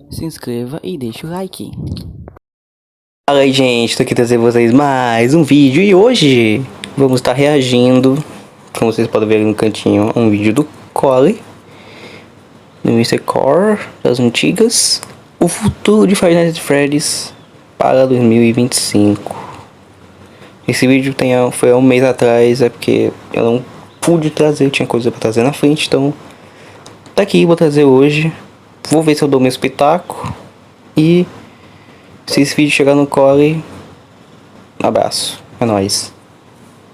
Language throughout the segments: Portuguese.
se inscreva e deixe o like. Fala aí, gente, tô aqui trazer vocês mais um vídeo e hoje vamos estar reagindo, como vocês podem ver ali no cantinho, a um vídeo do Cole, do Mr. Core, das antigas, o futuro de Five Nights at Freddy's para 2025. Esse vídeo foi há um mês atrás, é porque eu não pude trazer, eu tinha coisa pra trazer na frente, então tá aqui, vou trazer hoje. Vou ver se eu dou meu espetáculo. E se esse vídeo chegar no Core, abraço, é nóis.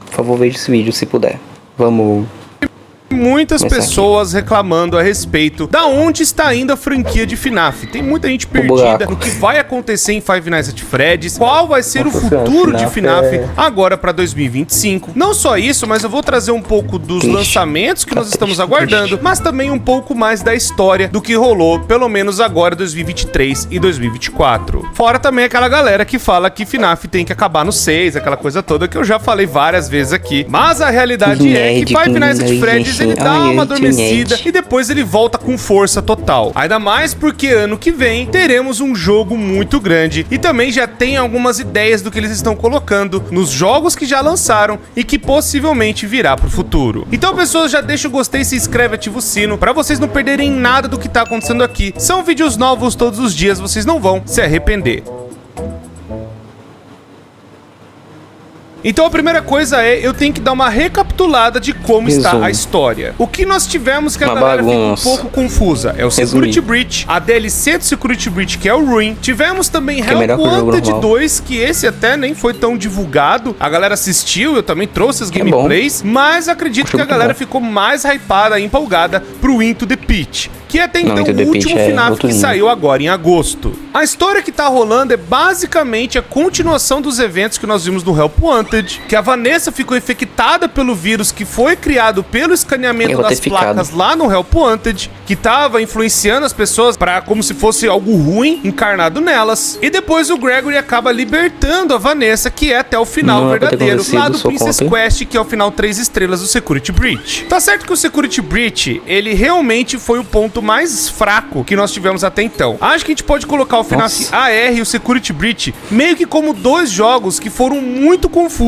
Por favor, veja esse vídeo se puder. Vamos. Muitas pessoas reclamando a respeito da onde está indo a franquia de FNAF. Tem muita gente perdida no que vai acontecer em Five Nights at Freddy's, qual vai ser o futuro de FNAF agora para 2025. Não só isso, mas eu vou trazer um pouco dos lançamentos que nós estamos aguardando, mas também um pouco mais da história do que rolou, pelo menos agora 2023 e 2024. Fora também aquela galera que fala que FNAF tem que acabar no 6, aquela coisa toda que eu já falei várias vezes aqui. Mas a realidade é que Five Nights at Freddy's ele dá uma adormecida e depois ele volta com força total. Ainda mais porque ano que vem teremos um jogo muito grande e também já tem algumas ideias do que eles estão colocando nos jogos que já lançaram e que possivelmente virá pro futuro. Então, pessoas, já deixa o gostei, se inscreve, ativa o sino para vocês não perderem nada do que tá acontecendo aqui. São vídeos novos todos os dias, vocês não vão se arrepender. Então a primeira coisa é, eu tenho que dar uma recapitulada de como está a história. O que nós tivemos que a galera ficou um pouco confusa é o Security Breach, a DLC do Security Breach, que é o Ruin. Tivemos também Help Wanted 2, que esse até nem foi tão divulgado. A galera assistiu, eu também trouxe as gameplays, mas acredito que a galera ficou mais hypada e empolgada pro Into the Pit, que é até então o último FNAF que saiu agora em agosto. A história que tá rolando é basicamente a continuação dos eventos que nós vimos no Help Wanted, que a Vanessa ficou infectada pelo vírus que foi criado pelo escaneamento das placas lá no Help Wanted, que tava influenciando as pessoas para como se fosse algo ruim encarnado nelas. E depois o Gregory acaba libertando a Vanessa, que é até o final verdadeiro, lá do Princess Quest, que é o final 3 estrelas do Security Breach. Tá certo que o Security Breach, ele realmente foi o ponto mais fraco que nós tivemos até então. Acho que a gente pode colocar o FNAF AR e o Security Breach meio que como dois jogos que foram muito confusos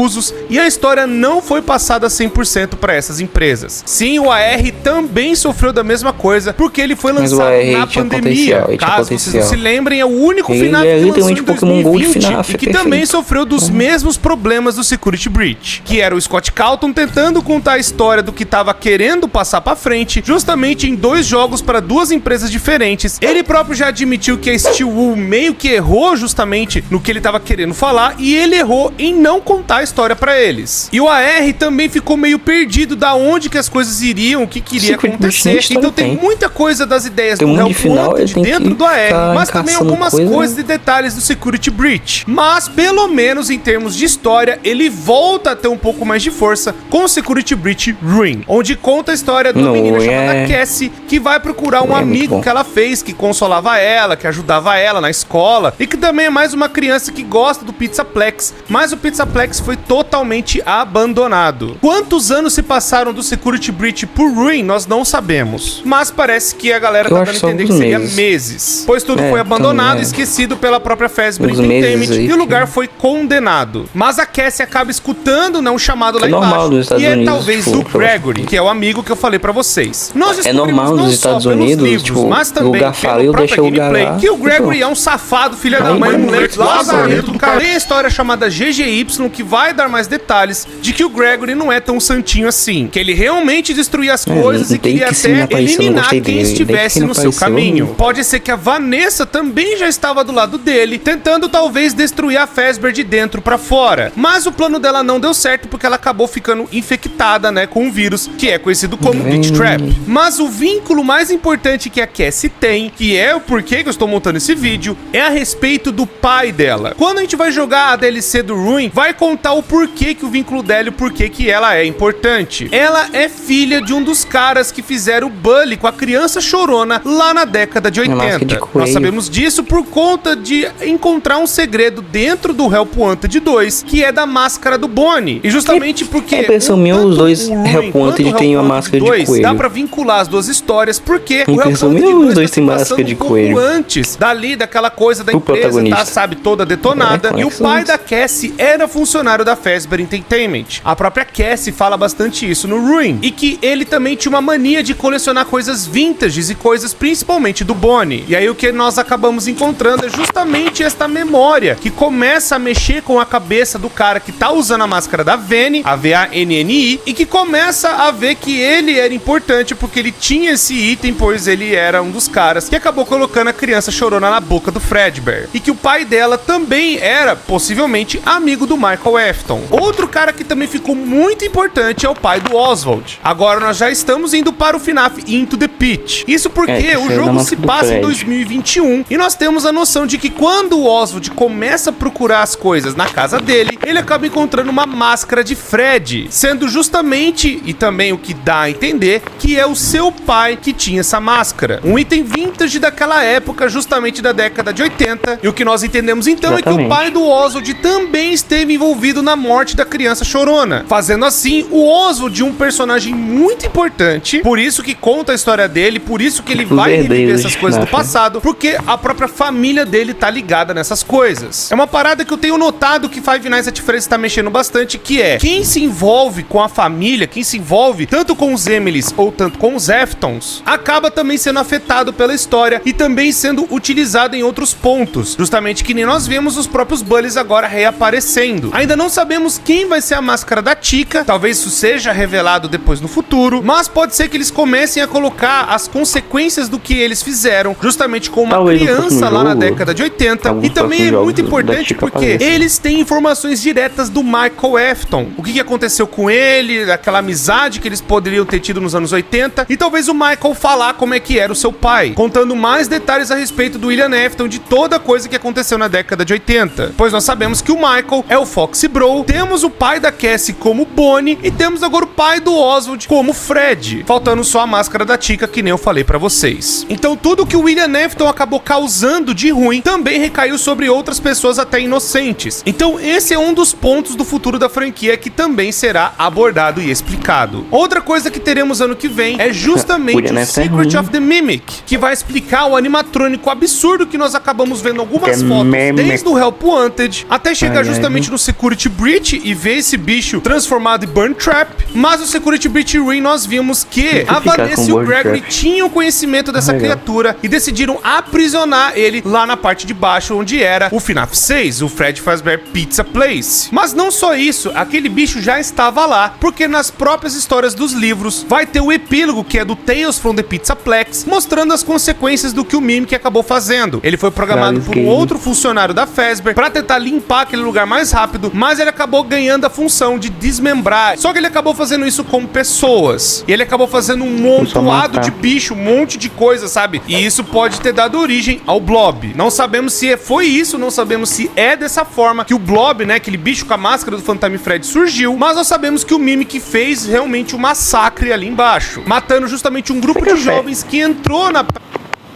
e a história não foi passada 100% para essas empresas. Sim, o AR também sofreu da mesma coisa, porque ele foi lançado na pandemia. Caso vocês não se lembrem, é o único FNAF que lançou em 2020 e que também sofreu dos mesmos problemas do Security Breach, que era o Scott Calton tentando contar a história do que estava querendo passar para frente, justamente em dois jogos para duas empresas diferentes. Ele próprio já admitiu que a Steelwool meio que errou justamente no que ele estava querendo falar, e ele errou em não contar a história para eles. E o AR também ficou meio perdido da onde que as coisas iriam, o que queria acontecer. Então tem muita coisa das ideias do Help Wanted dentro do AR, mas também algumas coisas e detalhes do Security Breach. Mas pelo menos em termos de história, ele volta a ter um pouco mais de força com o Security Breach Ruin, onde conta a história de uma menina chamada Cassie, que vai procurar um amigo que ela fez, que consolava ela, que ajudava ela na escola, e que também é mais uma criança que gosta do Pizzaplex, mas o Pizzaplex foi totalmente abandonado. Quantos anos se passaram do Security Breach por Ruin, nós não sabemos, mas parece que a galera tá dando a entender que seria meses, pois tudo foi abandonado e esquecido pela própria Fazbear Entertainment e o lugar foi condenado. Mas a Cassie acaba escutando, né, um chamado lá embaixo, e é talvez do Gregory, que é o amigo que eu falei pra vocês. Nós é normal nos Estados Unidos, livros, mas também pela própria gameplay, que o Gregory é um safado, filha da mãe, moleque lazarento do cara. Tem a história chamada GGY, que vai dar mais detalhes de que o Gregory não é tão santinho assim, que ele realmente destruía as coisas e queria até eliminar quem estivesse no seu caminho. Pode ser que a Vanessa também já estava do lado dele, tentando talvez destruir a Fazbear de dentro pra fora, mas o plano dela não deu certo porque ela acabou ficando infectada, né, com um vírus que é conhecido como Glitch Trap. Mas o vínculo mais importante que a Cassie tem, que é o porquê que eu estou montando esse vídeo, é a respeito do pai dela. Quando a gente vai jogar a DLC do Ruin, vai contar comentar o porquê que o vínculo dela e o porquê que ela é importante. Ela é filha de um dos caras que fizeram o bully com a criança chorona lá na década de 80. Nós sabemos disso por conta de encontrar um segredo dentro do Help Wanted 2, que é da máscara do Bonnie. E justamente porque os dois Help Wanted têm uma máscara de coelho. Dá pra vincular as duas histórias, porque o Help Wanted 2 os têm máscara de coelho. Antes dali, daquela coisa da empresa, tá, sabe, toda detonada. E o pai da Cassie era funcionário da Fazbear Entertainment. A própria Cassie fala bastante isso no Ruin. E que ele também tinha uma mania de colecionar coisas vintages e coisas principalmente do Bonnie. E aí o que nós acabamos encontrando é justamente esta memória que começa a mexer com a cabeça do cara que tá usando a máscara da Vanny, a V-A-N-N-I, e que começa a ver que ele era importante porque ele tinha esse item, pois ele era um dos caras que acabou colocando a criança chorona na boca do Fredbear. E que o pai dela também era, possivelmente, amigo do Michael Afton. Outro cara que também ficou muito importante é o pai do Oswald. Agora nós já estamos indo para o FNAF Into the Pit. Isso porque o jogo se passa em 2021 e nós temos a noção de que quando o Oswald começa a procurar as coisas na casa dele, ele acaba encontrando uma máscara de Fred, sendo justamente, e também o que dá a entender, que é o seu pai que tinha essa máscara. Um item vintage daquela época, justamente da década de 80. E o que nós entendemos então é que o pai do Oswald também esteve envolvido na morte da criança chorona, fazendo assim o Oswald um personagem muito importante, por isso que conta a história dele, por isso que ele vai reviver essas coisas do passado, porque a própria família dele tá ligada nessas coisas. É uma parada que eu tenho notado que Five Nights at Freddy's tá mexendo bastante, que é quem se envolve com a família, quem se envolve tanto com os Emilys ou tanto com os Aftons, acaba também sendo afetado pela história e também sendo utilizado em outros pontos, justamente que nem nós vemos os próprios Bullies agora reaparecendo. Ainda não sabemos quem vai ser a máscara da Chica, talvez isso seja revelado depois no futuro, mas pode ser que eles comecem a colocar as consequências do que eles fizeram, justamente com uma criança lá na década de 80, e também é muito importante porque eles têm informações diretas do Michael Afton, o que aconteceu com ele, aquela amizade que eles poderiam ter tido nos anos 80, e talvez o Michael falar como é que era o seu pai, contando mais detalhes a respeito do William Afton, de toda a coisa que aconteceu na década de 80, pois nós sabemos que o Michael é o Foxy Bro, temos o pai da Cassie como Bonnie, e temos agora o pai do Oswald como Fred, faltando só a máscara da Chica, que nem eu falei pra vocês. Então tudo que o William Afton acabou causando de ruim também recaiu sobre outras pessoas até inocentes. Então esse é um dos pontos do futuro da franquia que também será abordado e explicado. Outra coisa que teremos ano que vem é justamente o Secret of the Mimic, que vai explicar o animatrônico absurdo que nós acabamos vendo algumas fotos desde o Help Wanted até chegar justamente no Security Breach e ver esse bicho transformado em Burn Trap. Mas o Security Breach Ruin nós vimos que a Vanessa e o Gregory tinham conhecimento dessa criatura e decidiram aprisionar ele lá na parte de baixo onde era o FNAF 6, o Fred Fazbear Pizza Place. Mas não só isso, aquele bicho já estava lá, porque nas próprias histórias dos livros vai ter o epílogo que é do Tales from the Pizzaplex, mostrando as consequências do que o Mimic acabou fazendo. Ele foi programado por um outro funcionário da Fazbear para tentar limpar aquele lugar mais rápido, mas ele acabou ganhando a função de desmembrar. Só que ele acabou fazendo isso com pessoas. E ele acabou fazendo um montoado de bicho, um monte de coisa, sabe? E isso pode ter dado origem ao Blob. Não sabemos se foi isso, não sabemos se é dessa forma que o Blob, né, aquele bicho com a máscara do Phantom Fred surgiu, mas nós sabemos que o Mimic fez realmente um massacre ali embaixo, matando justamente um grupo de jovens que entrou na...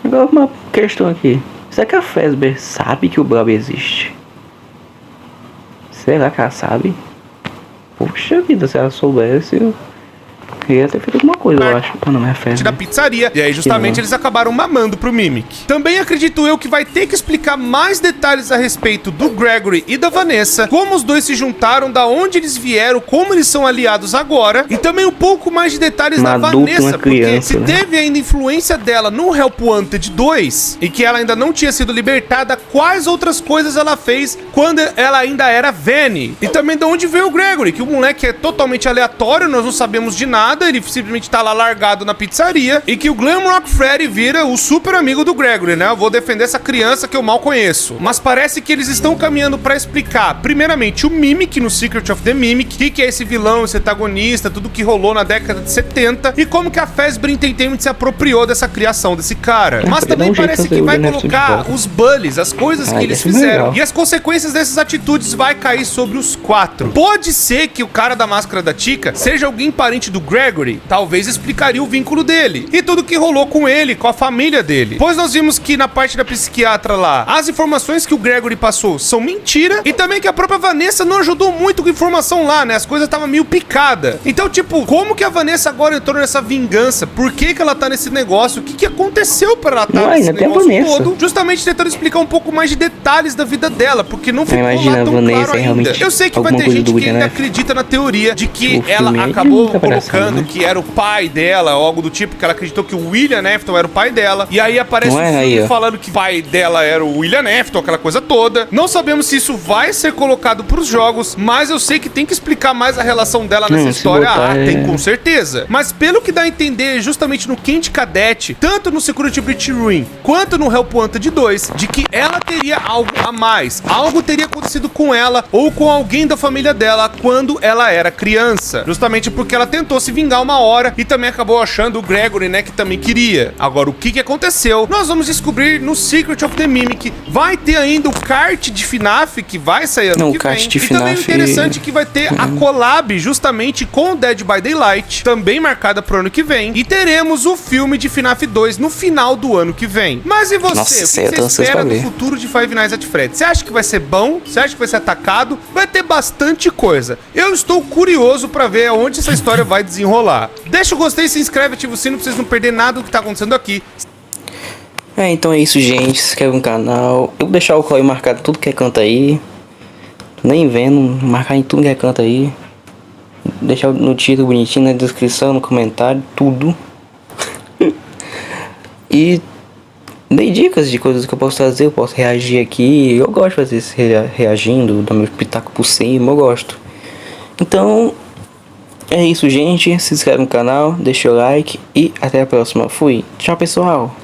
Agora uma questão aqui. Será que a Fazbear sabe que o Blob existe? Será que ela sabe? Poxa vida, se ela soubesse... ia ter feito alguma coisa, eu acho. Não é Fazbear. Da pizzaria. E aí, justamente, eles acabaram mamando pro Mimic. Também acredito eu que vai ter que explicar mais detalhes a respeito do Gregory e da Vanessa, como os dois se juntaram, da onde eles vieram, como eles são aliados agora, e também um pouco mais de detalhes da Vanessa, porque se teve ainda influência dela no Help Wanted 2, e que ela ainda não tinha sido libertada, quais outras coisas ela fez quando ela ainda era Vanny? E também de onde veio o Gregory, que o moleque é totalmente aleatório, nós não sabemos de nada, nada, ele simplesmente tá lá largado na pizzaria, e que o Glamrock Freddy vira o super amigo do Gregory, né? Eu vou defender essa criança que eu mal conheço. Mas parece que eles estão caminhando pra explicar, primeiramente, o Mimic no Secret of the Mimic, o que é esse vilão, esse antagonista, tudo que rolou na década de 70, e como que a Fazbear Entertainment se apropriou dessa criação desse cara. Mas também parece que vai colocar os bullies, as coisas que eles fizeram, e as consequências dessas atitudes vai cair sobre os 4. Pode ser que o cara da máscara da Chica seja alguém parente do Gregory, talvez explicaria o vínculo dele, e tudo que rolou com ele, com a família dele. Pois nós vimos que na parte da psiquiatra lá, as informações que o Gregory passou são mentira, e também que a própria Vanessa não ajudou muito com informação lá, né? As coisas estavam meio picada. Então, tipo, como que a Vanessa agora entrou nessa vingança? Por que que ela tá nesse negócio? O que que aconteceu pra ela estar nesse negócio todo? Justamente tentando explicar um pouco mais de detalhes da vida dela, porque não ficou lá tão claro ainda. Eu sei que vai ter gente que ainda acredita na teoria de que ela acabou colocando que era o pai dela, ou algo do tipo, que ela acreditou que o William Afton era o pai dela, e aí aparece um filme falando que o pai dela era o William Afton, aquela coisa toda. Não sabemos se isso vai ser colocado pros jogos, mas eu sei que tem que explicar mais a relação dela nessa história. Tem com certeza. Mas pelo que dá a entender, justamente no Candy Cadet, tanto no Security Breach Ruin, quanto no Help Wanted 2, de que ela teria algo a mais. Algo teria acontecido com ela, ou com alguém da família dela, quando ela era criança. Justamente porque ela tentou se vingar uma hora, e também acabou achando o Gregory, né, que também queria. Agora, o que que aconteceu? Nós vamos descobrir no Secret of the Mimic. Vai ter ainda o kart de FNAF, que vai sair ano que vem. E também é interessante que vai ter a collab, justamente com o Dead by Daylight, também marcada pro ano que vem. E teremos o filme de FNAF 2 no final do ano que vem. Mas e você? Nossa, o que você espera do futuro de Five Nights at Freddy's? Você acha que vai ser bom? Você acha que vai ser atacado? Vai ter bastante coisa. Eu estou curioso pra ver aonde essa história vai desenrolar. Deixa o gostei, se inscreve, ativa o sino pra vocês não perderem nada do que tá acontecendo aqui. Então é isso, gente. Se inscreve no canal. Eu vou deixar o Chloe marcado tudo que é canto aí. Tô nem vendo, marcar em tudo que é canto aí. Deixar no título bonitinho, na descrição, no comentário, tudo. E dei dicas de coisas que eu posso trazer, eu posso reagir aqui. Eu gosto de fazer isso, reagindo, dar meu pitaco por cima, eu gosto. Então, é isso, gente. Se inscreve no canal, deixa o like e até a próxima. Fui. Tchau, pessoal.